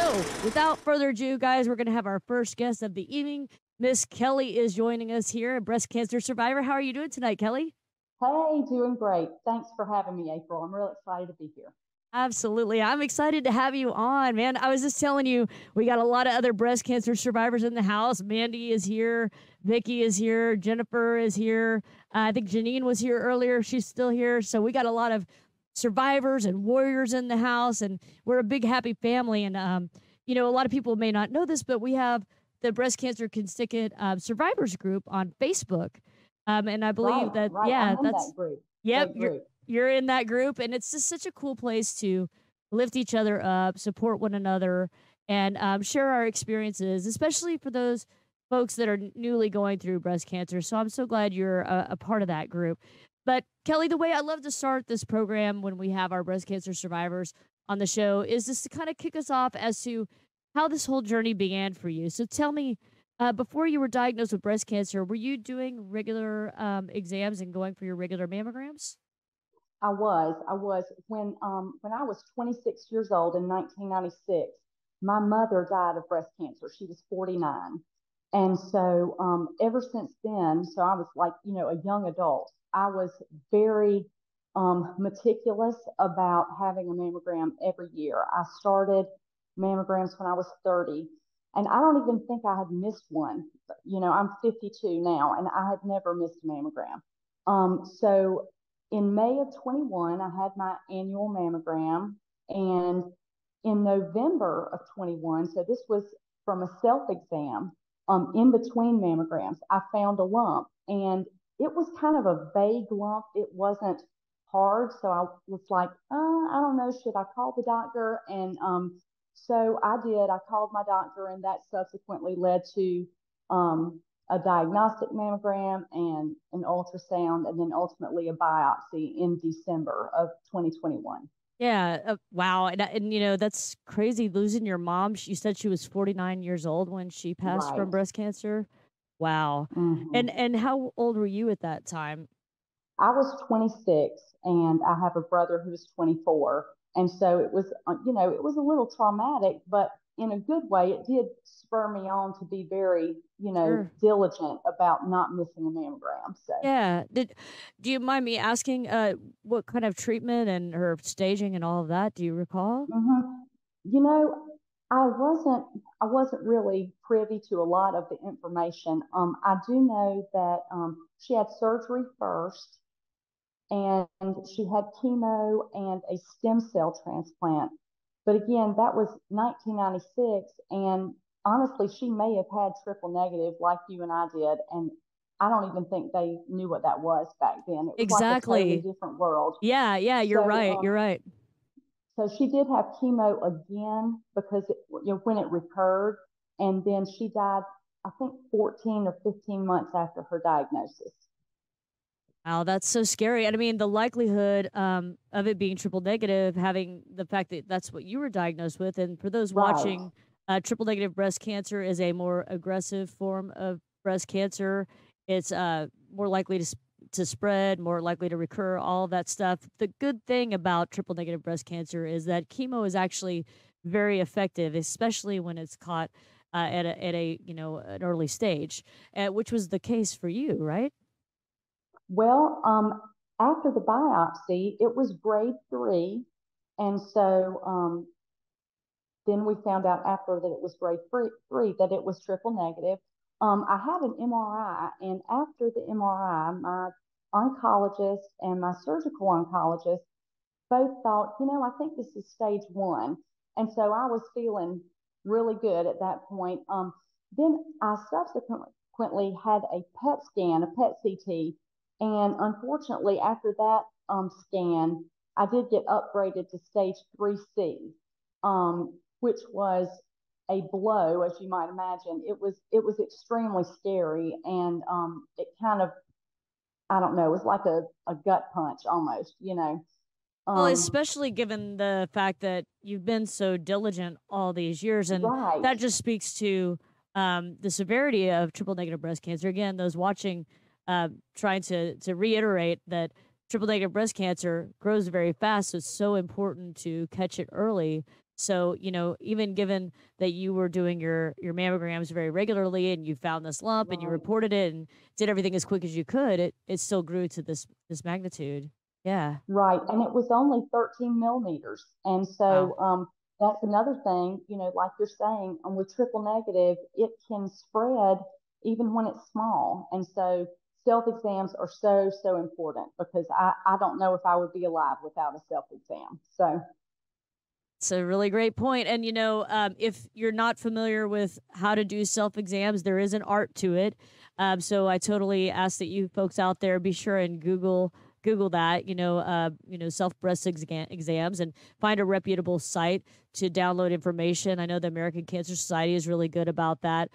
So, without further ado, guys, we're going to have our first guest of the evening. Miss Kelly is joining us here, a breast cancer survivor. How are you doing tonight, Kelly? Hey, doing great. Thanks for having me, April. I'm real excited to be here. Absolutely. I'm excited to have you on, man. I was just telling you, we got a lot of other breast cancer survivors in the house. Mandy is here, Vicky is here, Jennifer is here. I think Janine was here earlier. She's still here. So we got a lot of survivors and warriors in the house, and we're a big, happy family. And, a lot of people may not know this, but we have the Breast Cancer Constituent Survivors group on Facebook. And I Right, believe that, right. I'm yeah, in that group. yep, Great group. you're in that group, and it's just such a cool place to lift each other up, support one another, and share our experiences, especially for those folks that are newly going through breast cancer. So I'm so glad you're a part of that group. But Kelly, the way I love to start this program when we have our breast cancer survivors on the show is just to kind of kick us off as to how this whole journey began for you. So tell me, before you were diagnosed with breast cancer, were you doing regular exams and going for your regular mammograms? I was when I was 26 years old in 1996. My mother died of breast cancer. She was 49, and so ever since then, so I was like a young adult. I was very meticulous about having a mammogram every year. I started mammograms when I was 30, and I don't even think I had missed one. I'm 52 now, and I had never missed a mammogram. So in May of 21, I had my annual mammogram. And in November of 21, so this was from a self exam, in between mammograms, I found a lump. And it was kind of a vague lump. It wasn't hard. So I was like, I don't know, should I call the doctor? And so I did. I called my doctor, and that subsequently led to a diagnostic mammogram and an ultrasound, and then ultimately a biopsy in December of 2021. Yeah. Wow. And that's crazy losing your mom. You said she was 49 years old when she passed from Right. breast cancer. Wow. And Hmm. and how old were you at that time? I was 26, and I have a brother who was 24. And so it was, it was a little traumatic, but in a good way. It did spur me on to be very, Sure. diligent about not missing a mammogram. So, Yeah. Do you mind me asking what kind of treatment and her staging and all of that? Do you recall? hmm you know, I wasn't really privy to a lot of the information. I do know that she had surgery first, and she had chemo and a stem cell transplant. But again, that was 1996, and honestly, she may have had triple negative like you and I did, and I don't even think they knew what that was back then. It was like a totally Exactly. different world. Yeah, yeah, you're So, right. You're right. so she did have chemo again because when it recurred, and then she died, I think 14 or 15 months after her diagnosis. Wow, that's so scary. And I mean, the likelihood of it being triple negative, having the fact that that's what you were diagnosed with, and for those Right. watching, triple negative breast cancer is a more aggressive form of breast cancer. It's more likely to spread, more likely to recur, all of that stuff. The good thing about triple negative breast cancer is that chemo is actually very effective, especially when it's caught at a an early stage, which was the case for you, right? Well, after the biopsy, it was grade 3, and so then we found out after that it was grade 3 that it was triple negative. I had an MRI, and after the MRI, my oncologist and my surgical oncologist both thought, I think this is stage 1. And so I was feeling really good at that point. Then I subsequently had a PET scan, a PET CT. And unfortunately, after that scan, I did get upgraded to stage 3C, which was a blow, as you might imagine. It was extremely scary, and it kind of, I don't know, it was like a gut punch almost. Well, Um, especially given the fact that you've been so diligent all these years, and right. that just speaks to the severity of triple negative breast cancer. Again, those watching, trying to reiterate that triple negative breast cancer grows very fast, so it's so important to catch it early. So, even given that you were doing your mammograms very regularly and you found this lump and you Right. reported it and did everything as quick as you could, it still grew to this magnitude. Yeah. Right. And it was only 13 millimeters. And Wow. so that's another thing, like you're saying, with triple negative, it can spread even when it's small. And so self exams are so, so important because I don't know if I would be alive without a self exam. So, It's a really great point. And, if you're not familiar with how to do self exams, there is an art to it. So I totally ask that you folks out there be sure and Google that, self breast exams and find a reputable site to download information. I know the American Cancer Society is really good about that.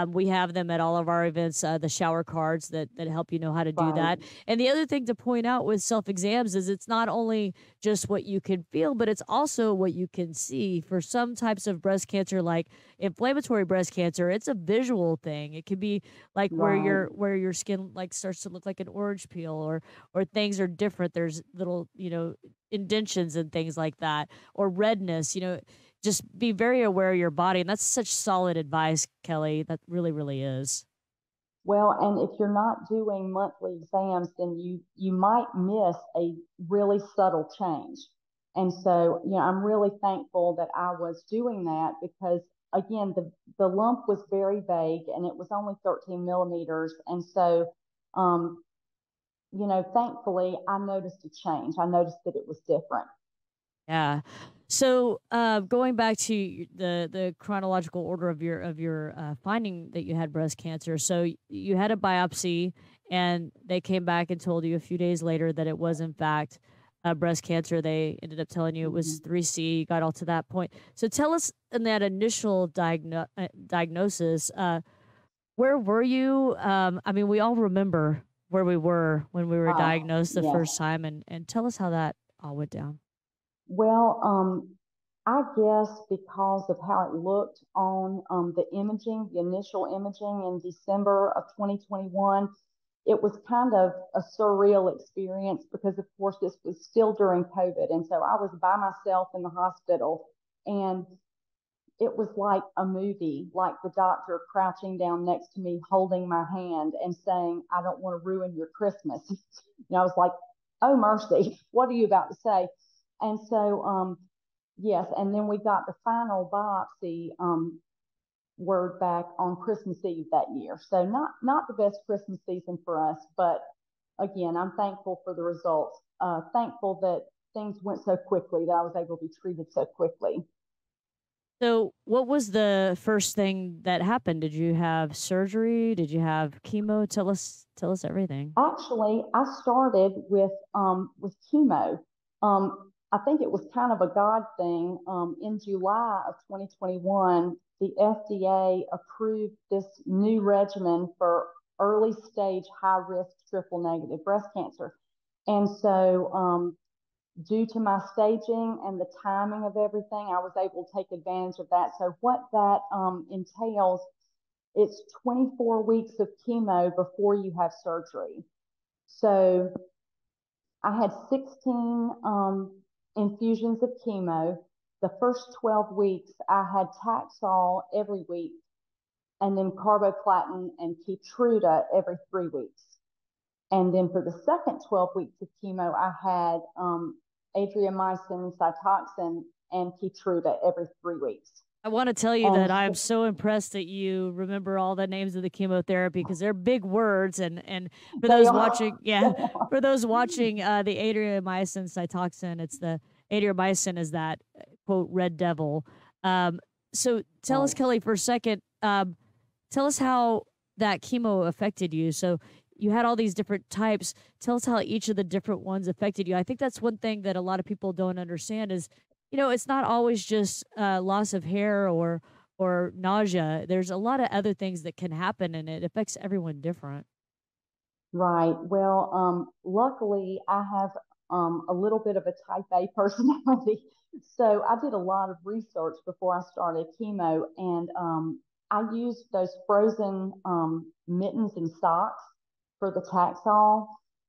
We have them at all of our events, the shower cards that help you know how to do right, that. And the other thing to point out with self exams is it's not only just what you can feel, but it's also what you can see. For some types of breast cancer, like inflammatory breast cancer, it's a visual thing. It could be like where right. your skin like starts to look like an orange peel, or things are different. There's little, indentions and things like that, or redness. Just be very aware of your body, and that's such solid advice, Kelly. That really, really is. Well, and if you're not doing monthly exams, then you might miss a really subtle change. And so, I'm really thankful that I was doing that because again, the lump was very vague and it was only 13 millimeters. And so, um, thankfully I noticed a change. I noticed that it was different. Yeah. So, going back to the chronological order of your finding that you had breast cancer. So you had a biopsy, and they came back and told you a few days later that it was in fact breast cancer. They ended up telling you it was Mhm. 3C. You got all to that point. So tell us in that initial diagnosis, where were you? I mean, we all remember where we were when we were diagnosed the Yes. first time, and tell us how that all went down. Well, I guess because of how it looked on the imaging, the initial imaging in December of 2021, it was kind of a surreal experience because, of course, this was still during COVID. And so I was by myself in the hospital, and it was like a movie, like the doctor crouching down next to me, holding my hand and saying, I don't want to ruin your Christmas. I was like, oh, mercy, what are you about to say? And so, yes, and then we got the final biopsy word back on Christmas Eve that year. So not the best Christmas season for us, but again, I'm thankful for the results. Thankful that things went so quickly that I was able to be treated so quickly. So, what was the first thing that happened? Did you have surgery? Did you have chemo? Tell us everything. Actually, I started with chemo. I think it was kind of a God thing. In July of 2021, the FDA approved this new regimen for early stage high risk triple negative breast cancer. And so, due to my staging and the timing of everything, I was able to take advantage of that. So, what that entails, it's 24 weeks of chemo before you have surgery. So I had 16 infusions of chemo. The first 12 weeks, I had Taxol every week, and then carboplatin and Keytruda every 3 weeks. And then for the second 12 weeks of chemo, I had adriamycin, Cytoxan, and Keytruda every 3 weeks. I want to tell you And that I'm so impressed that you remember all the names of the chemotherapy because they're big words. And for they those are, watching, yeah, for those watching, the adriamycin cytoxin, it's the adriamycin is that quote red devil. Um, so tell us, right. Kelly, for a second. Tell us how that chemo affected you. So you had all these different types. Tell us how each of the different ones affected you. I think that's one thing that a lot of people don't understand is, it's not always just loss of hair or nausea. There's a lot of other things that can happen, and it affects everyone different. Right. Well, luckily, I have a little bit of a type A personality. So I did a lot of research before I started chemo, and I used those frozen mittens and socks for the Taxol,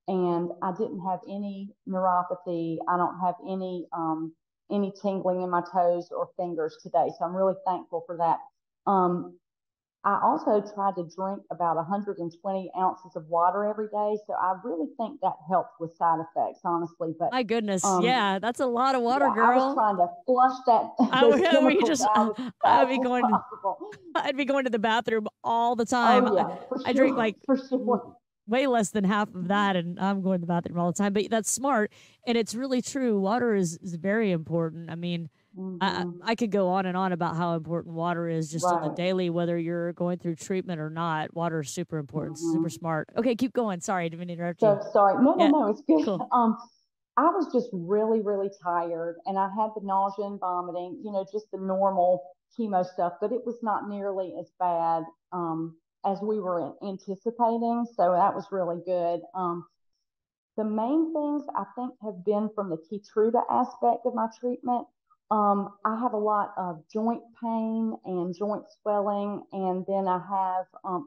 and I didn't have any neuropathy. I don't have any any tingling in my toes or fingers today. So I'm really thankful for that. Um, I also try to drink about 120 ounces of water every day. So I really think that helps with side effects, honestly. But My goodness, um, yeah, that's a lot of water, yeah, I was girl. trying to flush that I those would we chemicals just out as I would fast be as going possible. I'd be going to the bathroom all the time. Oh yeah, for I drink sure, like for l- sure. way less than half of that, and I'm going to the bathroom all the time. But that's smart, and it's really true. Water is very important. I mean, Hmm. I could go on and on about how important water is just on the Right. daily, whether you're going through treatment or not. Water is super important, super Hmm. smart. Okay, keep going. Sorry, I didn't mean to interrupt you. So sorry. No, no, Yeah, no. It's good. cool. I was just really, really tired, and I had the nausea and vomiting. Just the normal chemo stuff, but it was not nearly as bad as we were anticipating. So that was really good. The main things I think have been from the Keytruda aspect of my treatment. I have a lot of joint pain and joint swelling, and then I have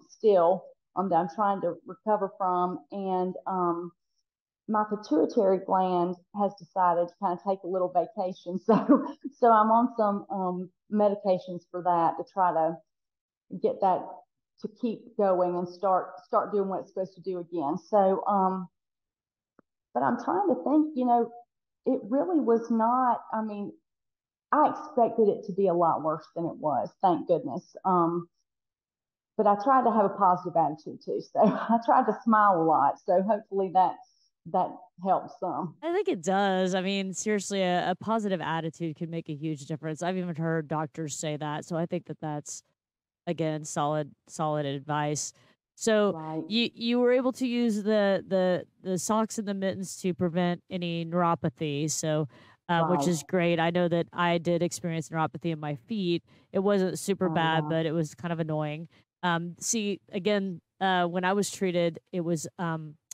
still that I'm trying to recover from, and my pituitary gland has decided to kind of take a little vacation. So I'm on some medications for that to try to get that to keep going and start doing what it's supposed to do again. But I'm trying to think, it really was not, I mean, I expected it to be a lot worse than it was, thank goodness. But I tried to have a positive attitude too. So I tried to smile a lot. So hopefully that helps some. I think it does. I mean, seriously, a positive attitude can make a huge difference. I've even heard doctors say that. So I think that that's again solid advice. So Right, you were able to use the socks and the mittens to prevent any neuropathy. So which right. is great. I know that I did experience neuropathy in my feet. It wasn't super Oh bad, wow. but it was kind of annoying. See, again, when I was treated, it was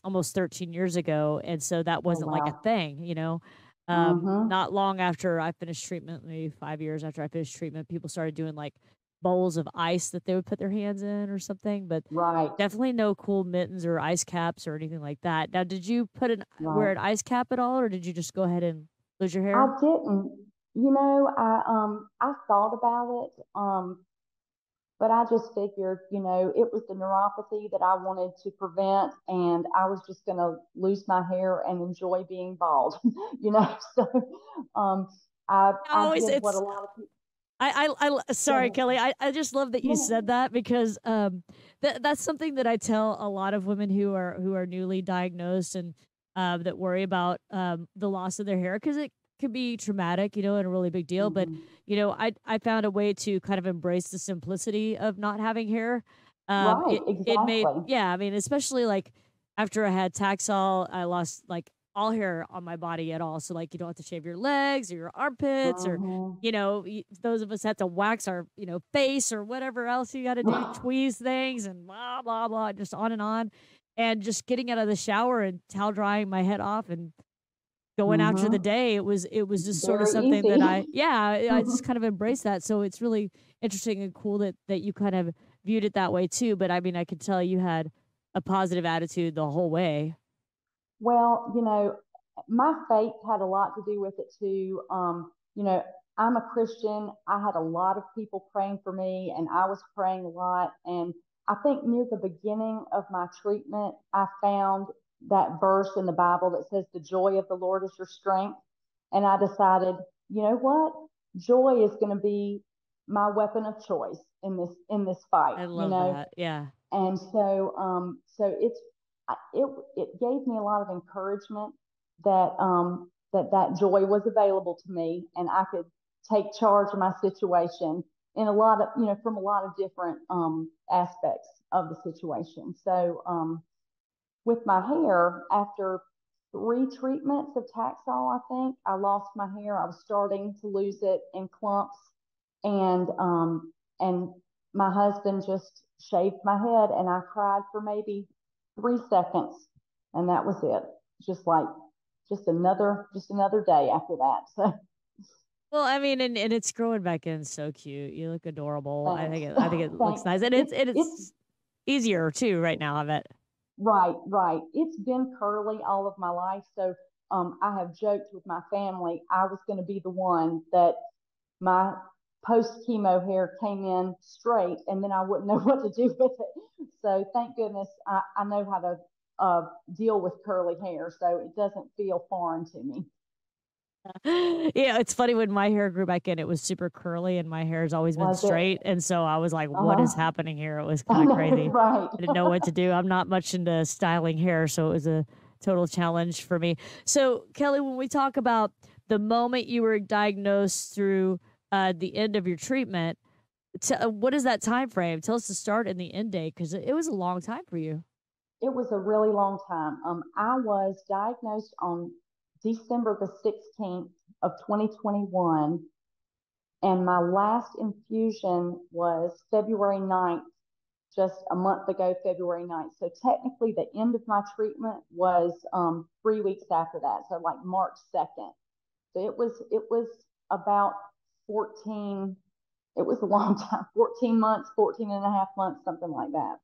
almost 13 years ago, and so that Oh wasn't like a wow. thing, you know. Mm-hmm. Not long after I finished treatment, maybe 5 years after I finished treatment, people started doing like bowls of ice that they would put their hands in or something, but Right, definitely no cool mittens or ice caps or anything like that. Now, did you right. wear an ice cap at all, or did you just go ahead and lose your hair? I didn't. I thought about it, but I just figured, it was the neuropathy that I wanted to prevent, and I was just gonna lose my hair and enjoy being bald, you know. So um I No, did what a it's lot of people go sorry, ahead. Kelly. I just love that you said No, that because that's something that I tell a lot of women who are newly diagnosed and that worry about the loss of their hair because it could be traumatic, you know, and a really big deal. But hmm. you know, I found a way to kind of embrace the simplicity of not having hair. Right, It made exactly. yeah, I mean, especially like after I had Taxol, I lost like all hair on my body at all. So like you don't have to shave your legs or your armpits or Hmm. you know, those of us had to wax our, you know, face or whatever else you got to do, tweeze things and blah, blah, blah, just on and on. And just getting out of the shower and towel drying my head off and going out for the Hmm. day, it was just sort of Very something that easy. I just kind of embraced that. So it's really interesting and cool that you kind of viewed it that way too. But I mean, I could tell you had a positive attitude the whole way. Well, my faith had a lot to do with it too. I'm a Christian. I had a lot of people praying for me, and I was praying a lot. And I think near the beginning of my treatment, I found that verse in the Bible that says, "The joy of the Lord is your strength." And I decided, you know what? Joy is going to be my weapon of choice in this fight. I love that. Yeah. And so it gave me a lot of encouragement that joy was available to me, and I could take charge of my situation in a lot of from a lot of different aspects of the situation. So with my hair, after three treatments of Taxol, I think I lost my hair. I was starting to lose it in clumps, and my husband just shaved my head, and I cried for maybe 3 seconds, and that was it. Just like just another day after that. So Well, I mean, and it's growing back in so cute. You look adorable. thanks, I think it looks thanks. nice, and It's it's easier too right now. I bet. right, right. It's been curly all of my life, so I have joked with my family I was going to be the one that my post chemo hair came in straight, and then I wouldn't know what to do with it. So thank goodness I know how to deal with curly hair, so it doesn't feel foreign to me. Yeah, it's funny when my hair grew back in, it was super curly and my hair's always been Was it? straight. And so I was like, Uh what is huh. happening here? It was kind I of know, crazy. right? I didn't know what to do. I'm not much into styling hair, so it was a total challenge for me. So, Kelly, when we talk about the moment you were diagnosed through the end of your treatment, what is that time frame? Tell us the start and the end date because it was a long time for you. It was a really long time. I was diagnosed on December the 16th of 2021, and my last infusion was February 9th, just a month ago, February 9th. So technically, the end of my treatment was 3 weeks after that, so like March 2nd. So it was about 14. It was a long time, 14 months, 14 and a half months, something like that.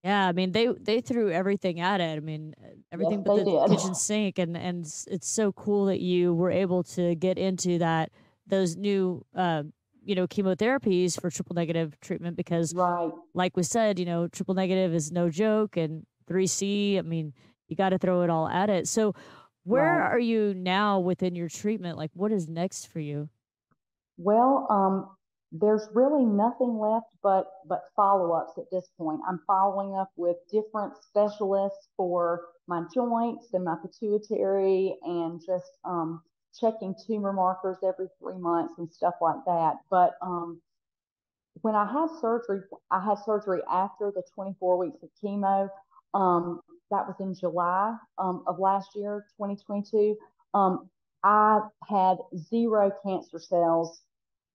Yeah, I mean they threw everything at it. I mean Yes, everything but they the did. kitchen sink, and it's so cool that you were able to get into that those new chemotherapies for triple negative treatment because Right, like we said, triple negative is no joke and 3C, I mean, you got to throw it all at it. So where right. are you now within your treatment? Like what is next for you? Well, there's really nothing left but follow-ups at this point. I'm following up with different specialists for my joints and my pituitary, and just checking tumor markers every 3 months and stuff like that. But when I had surgery after the 24 weeks of chemo. That was in July of last year, 2022. I had zero cancer cells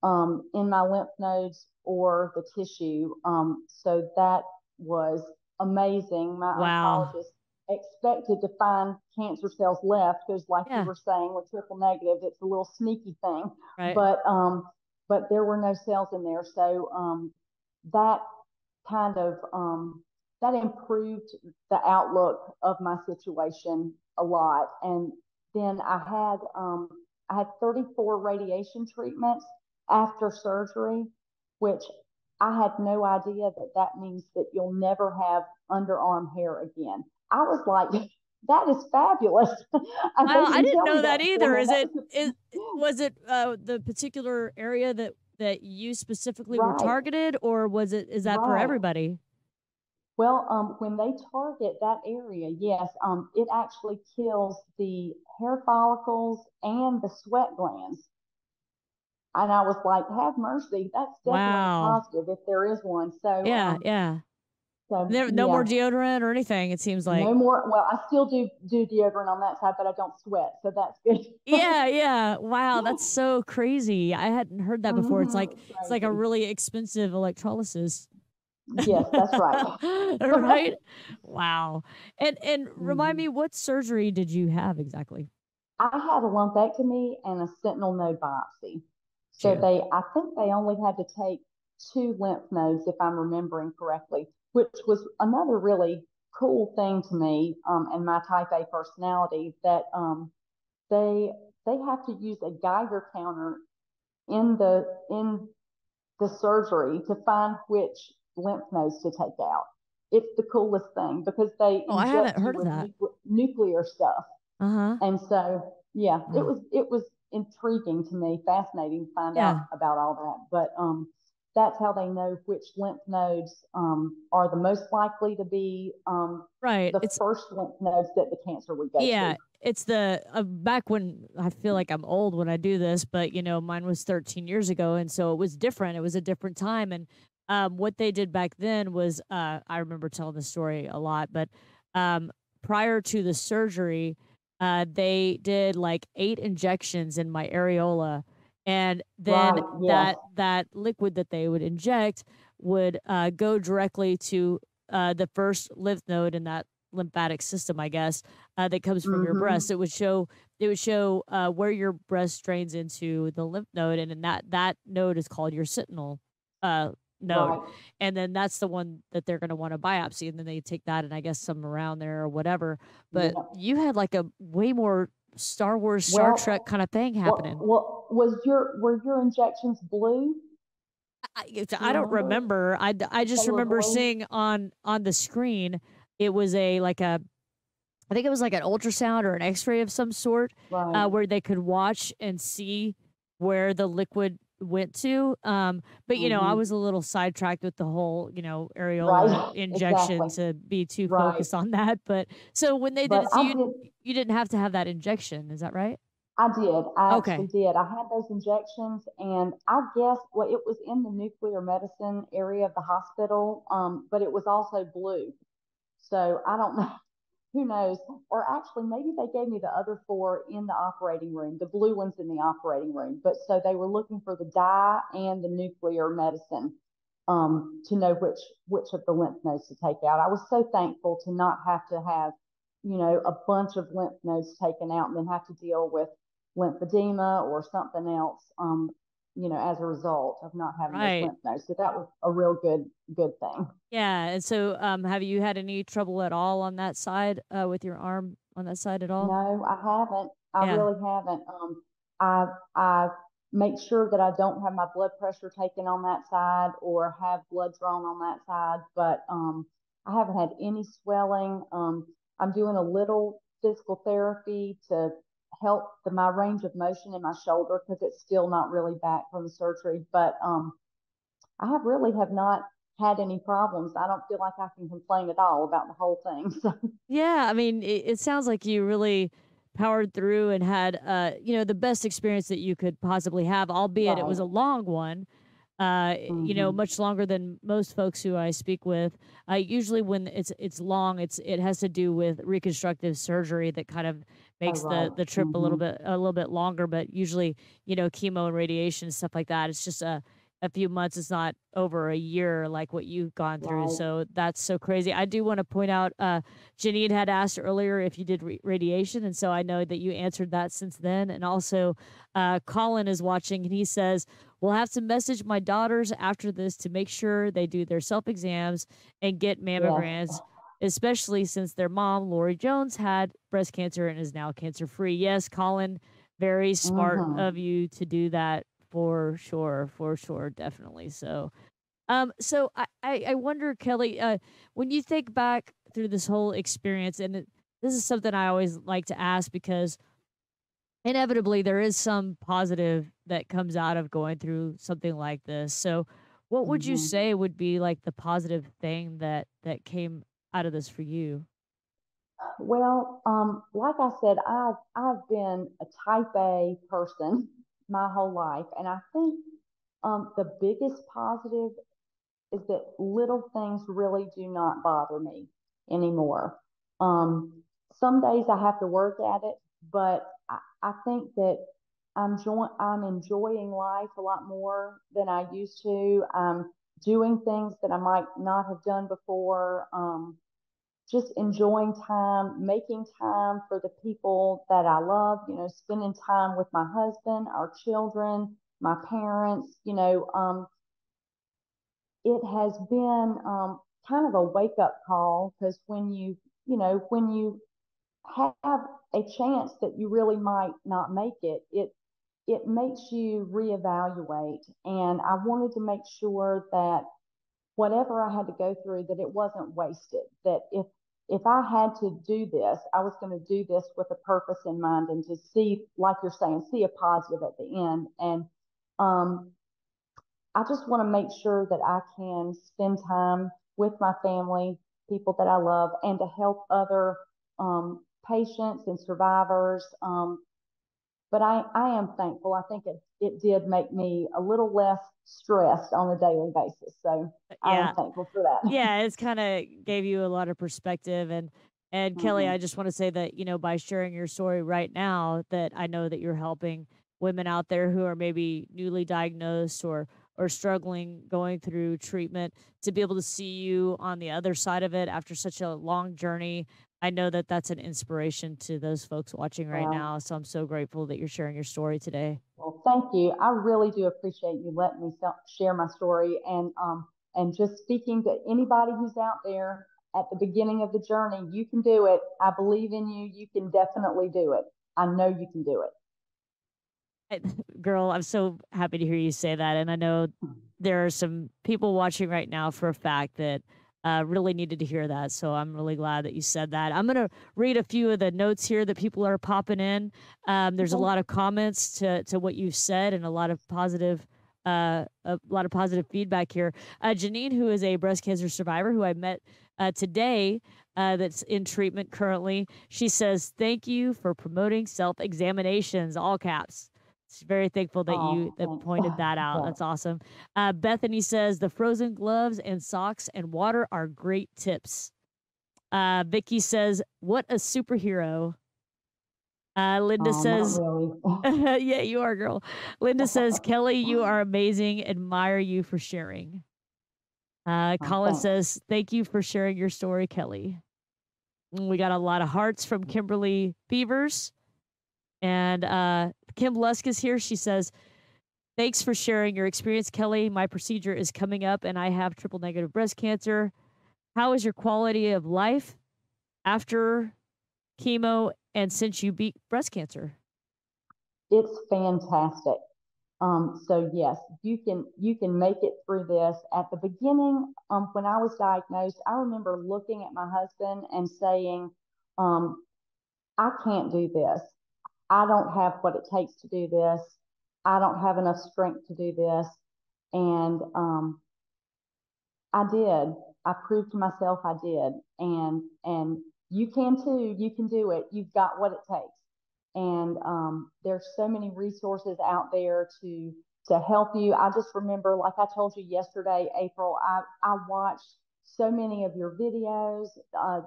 in my lymph nodes or the tissue. So that was amazing. My Wow. oncologist expected to find cancer cells left because, like you Yeah, were saying, with triple negative, it's a little sneaky thing. right. But there were no cells in there. So that kind of that improved the outlook of my situation a lot. And then I had 34 radiation treatments after surgery, which I had no idea that that means that you'll never have underarm hair again. I was like, that is fabulous. And they Wow, I didn't didn't tell me know that that either. beforehand. Is That it was is was it the particular area that you specifically were right, targeted or was it is that for right. everybody? Well, when they target that area, yes, it actually kills the hair follicles and the sweat glands. And I was like, have mercy. That's definitely a Wow. positive if there is one. So, Yeah, yeah. No more yeah, deodorant or anything, it seems like. no more. Well, I still do deodorant on that side, but I don't sweat, so that's good. Yeah, yeah. Wow, that's so crazy. I hadn't heard that before. It's like It's it's like a crazy. really expensive electrolysis. Yes, that's right. Right? Wow. And remind Mhm. me, what surgery did you have exactly? I had a lumpectomy and a sentinel node biopsy. So Two. I think they only had to take two lymph nodes, if I'm remembering correctly, which was another really cool thing to me, and my type A personality, that they they have to use a Geiger counter in the surgery to find which lymph nodes to take out. It's the coolest thing because they Oh, I haven't inject you heard of with that. nuclear stuff. Uh-huh. And so, yeah, Wow. it was intriguing to me, fascinating to find out Yeah. about all that. But that's how they know which lymph nodes are the most likely to be Right. the It's first lymph nodes that the cancer would go yeah, to. it's the back when I feel like I'm old when I do this, but mine was 13 years ago, and so it was different. It was a different time, and what they did back then was I remember telling the story a lot, but um, prior to the surgery, they did like 8 injections in my areola, and then Right? Yes. that liquid that they would inject would go directly to the first lymph node in that lymphatic system, I guess, that comes from your Mm-hmm. breast. It would show where your breast drains into the lymph node, and then that node is called your sentinel uh, node, Right. and then that's the one that they're going to want to biopsy, and then they take that and I guess some around there or whatever. But Yep. you had like a way more. Star Wars, Star Trek Well, kind of thing happening. was your were your injections blue? Do I you don't remember remember. I if they just were remember blue? seeing on the screen it was a like a I think it was like an ultrasound or an X-ray of some sort, Right. where they could watch and see where the liquid went to. But I Hmm. was a little sidetracked with the whole areola Right. injection Exactly. to be too Right. focused on that. But so when they did But it, so I you did. you didn't have to have that injection, is that right? I did. I actually Okay. did. I had those injections, and I guess well, it was in the nuclear medicine area of the hospital, but it was also blue. So I don't know. Who knows? Or actually, maybe they gave me the other four in the operating room, the blue ones in the operating room. But so they were looking for the dye and the nuclear medicine, to know which of the lymph nodes to take out. I was so thankful to not have to have, a bunch of lymph nodes taken out and then have to deal with lymphedema or something else, as a result of not having those Right. lymph nodes. So that was a real good thing. Yeah. And so have you had any trouble at all on that side, with your arm on that side at all? No, I haven't. I Yeah. really haven't. I make sure that I don't have my blood pressure taken on that side or have blood drawn on that side, but I haven't had any swelling. I'm doing a little physical therapy to help my range of motion in my shoulder because it's still not really back from the surgery. But I have not had any problems. I don't feel like I can complain at all about the whole thing. So Yeah, I mean, it sounds like you really powered through and had, the best experience that you could possibly have, albeit it was right. a long one. Hmm. Much longer than most folks who I speak with. Usually, when it's long, it has to do with reconstructive surgery that kind of Oh, makes right. the trip Hmm. a little bit longer. But usually, chemo and radiation and stuff like that. It's just a few months. It's not over a year like what you've gone through. Right. So that's so crazy. I do want to point out, Janine had asked earlier if you did radiation, and so I know that you answered that since then. And also, Colin is watching, and he says, we'll have to message my daughters after this to make sure they do their self exams and get Yes. mammograms, especially since their mom, Lori Jones, had breast cancer and is now cancer free. Yes, Colin, very smart Hmm. of you to do that for sure, definitely. So I wonder, Kelly, when you think back through this whole experience, and this is something I always like to ask because inevitably there is some positive that comes out of going through something like this. So what would you Hmm. say would be like the positive thing that came out of this for you? Well, like I said, I've been a type A person my whole life, and I think the biggest positive is that little things really do not bother me anymore. Um, some days I have to work at it, but I think that I'm enjoying life a lot more than I used to. I'm doing things that I might not have done before. Just enjoying time, making time for the people that I love, spending time with my husband, our children, my parents, it has been kind of a wake up call because when you have a chance that you really might not make it, it makes you reevaluate. And I wanted to make sure that whatever I had to go through, that it wasn't wasted. That if I had to do this, I was going to do this with a purpose in mind and to see, like you're saying, see a positive at the end. And um, I just want to make sure that I can spend time with my family, people that I love, and to help other patients and survivors. But I am thankful. I think it did make me a little less stressed on a daily basis. So I am Yeah. thankful for that. Yeah, it's kind of gave you a lot of perspective. And Kelly, Hmm. I just want to say that, by sharing your story right now, that I know that you're helping women out there who are maybe newly diagnosed or struggling going through treatment to be able to see you on the other side of it after such a long journey. I know that that's an inspiration to those folks watching right now. Well, So I'm so grateful that you're sharing your story today. well, thank you. I really do appreciate you letting me share my story and just speaking to anybody who's out there at the beginning of the journey. You can do it. I believe in you. You can definitely do it. I know you can do it. I- Girl, I'm so happy to hear you say that. And I know there are some people watching right now for a fact that really needed to hear that. So I'm really glad that you said that. I'm going to read a few of the notes here that people are popping in. There's a Okay. lot of comments to what you've said and a lot of positive feedback here. Janine, who is a breast cancer survivor who I met today, that's in treatment currently, she says, "Thank you for promoting self examinations," all caps. She's very thankful that you Oh, that thanks. pointed that out. Yeah. That's awesome. Bethany says the frozen gloves and socks and water are great tips. Vicky says, "What a superhero." Linda Oh, not says, really. "Yeah, you are, girl." Linda says, "Kelly, you are amazing. Admire you for sharing." Oh, Colin thanks. says, "Thank you for sharing your story, Kelly." We got a lot of hearts from Kimberly Beavers. And Kim Lusk is here. She says, "Thanks for sharing your experience, Kelly. My procedure is coming up and I have triple negative breast cancer. How is your quality of life after chemo and since you beat breast cancer?" It's fantastic. So yes, you can make it through this. At the beginning, when I was diagnosed, I remember looking at my husband and saying, um, "I can't do this. I don't have what it takes to do this. I don't have enough strength to do this." And I did. I proved to myself I did. And you can too. You can do it. You've got what it takes. And there's so many resources out there to help you. I just remember, like I told you yesterday, April, I watched so many of your videos,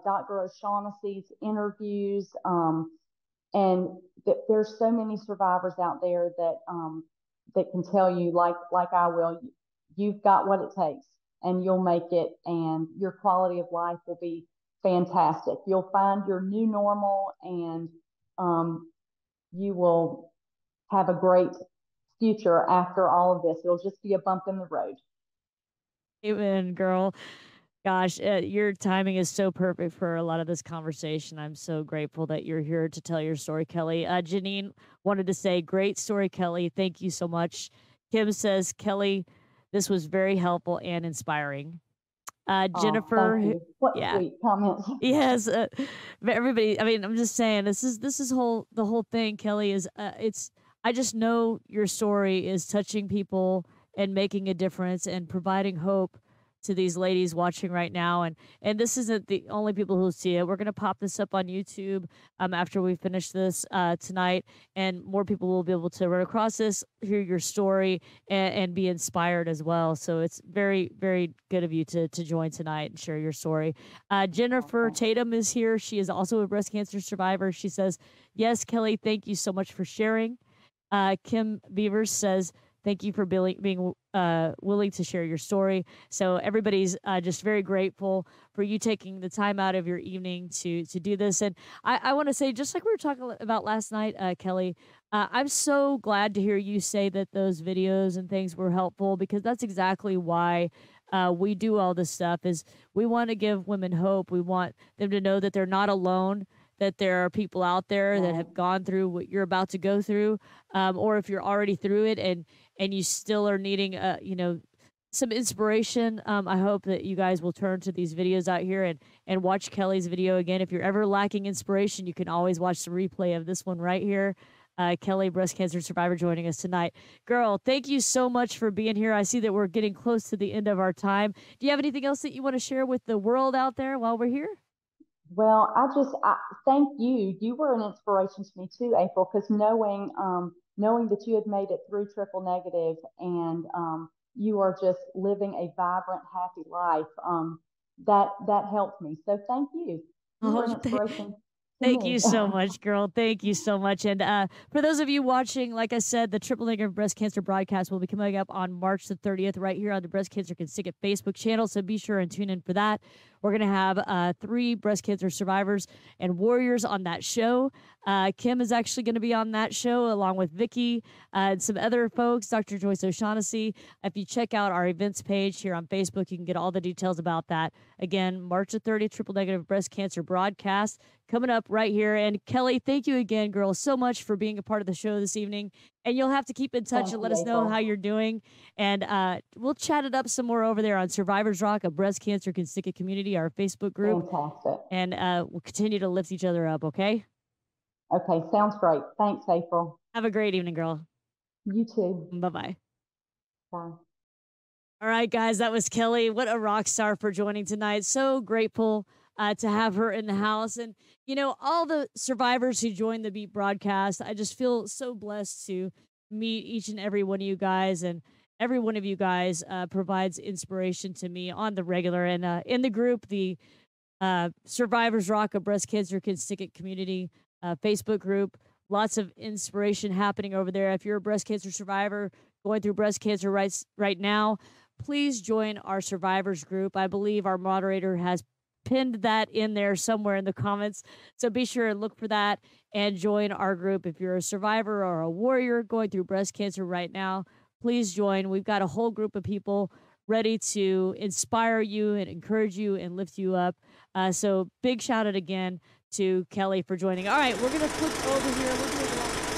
Dr. O'Shaughnessy's interviews, and there's so many survivors out there that can tell you, like I will, you've got what it takes, and you'll make it, and your quality of life will be fantastic. You'll find your new normal, and um, you will have a great future after all of this. It'll just be a bump in the road. Amen, girl. Gosh, your timing is so perfect for a lot of this conversation. I'm so grateful that you're here to tell your story, Kelly. Janine wanted to say, "Great story, Kelly. Thank you so much." Kim says, "Kelly, this was very helpful and inspiring." Oh, thank Jennifer, you. What yeah, sweet comments. yes, but everybody. I mean, I'm just saying, this is the whole thing, Kelly. Is it's I just know your story is touching people and making a difference and providing hope to these ladies watching right now. And this isn't the only people who see it. We're gonna pop this up on YouTube after we finish this tonight, and more people will be able to run across this, hear your story, and be inspired as well. So it's very, very good of you to join tonight and share your story. Jennifer Okay. Tatum is here. She is also a breast cancer survivor. She says, "Yes, Kelly, thank you so much for sharing." Kim Beavers says, "Thank you for being willing to share your story." So everybody's just very grateful for you taking the time out of your evening to do this. And I want to say, just like we were talking about last night, Kelly, I'm so glad to hear you say that those videos and things were helpful, because that's exactly why we do all this stuff. Is we want to give women hope. We want them to know that they're not alone, that there are people out there that Right. have gone through what you're about to go through, or if you're already through it and you still are needing, some inspiration. I hope that you guys will turn to these videos out here and watch Kelly's video again. If you're ever lacking inspiration, you can always watch the replay of this one right here. Kelly, breast cancer survivor, joining us tonight. Girl, thank you so much for being here. I see that we're getting close to the end of our time. Do you have anything else that you want to share with the world out there while we're here? Well, I thank you. You were an inspiration to me too, April, because knowing that you had made it through triple negative, and you are just living a vibrant, happy life. That helped me. So thank you. You were Oh, an inspiration to thank me. you so much, girl. Thank you so much. And for those of you watching, like I said, the Triple Negative Breast Cancer broadcast will be coming up on March the 30th right here on the Breast Cancer Can Sick It Facebook channel. So be sure and tune in for that. We're going to have 3 breast cancer survivors and warriors on that show. Kim is actually going to be on that show along with Vicky and some other folks, Dr. Joyce O'Shaughnessy. If you check out our events page here on Facebook, you can get all the details about that. Again, March the 30th, triple negative breast cancer broadcast coming up right here. And Kelli, thank you again, girl, so much for being a part of the show this evening. And you'll have to keep in touch Thank and you, let us know how April. you're doing. And we'll chat it up some more over there on Survivors Rock, a breast cancer can stick a community, our Facebook group. Fantastic. And we'll continue to lift each other up, okay? Okay, sounds great. Thanks, April. Have a great evening, girl. You too. Bye-bye. Bye. All right, guys, that was Kelli. What a rock star for joining tonight. So grateful to have her in the house. And, you know, all the survivors who joined the Beat broadcast, I just feel so blessed to meet each and every one of you guys. And every one of you guys provides inspiration to me on the regular. And in the group, the Survivors Rock, a breast cancer can stick it community Facebook group, lots of inspiration happening over there. If you're a breast cancer survivor going through breast cancer right now, please join our survivors group. I believe our moderator has pinned that in there somewhere in the comments. So be sure and look for that and join our group. If you're a survivor or a warrior going through breast cancer right now, please join. We've got a whole group of people ready to inspire you and encourage you and lift you up. So big shout out again to Kelli for joining. All right, we're going to flip over here. We're going to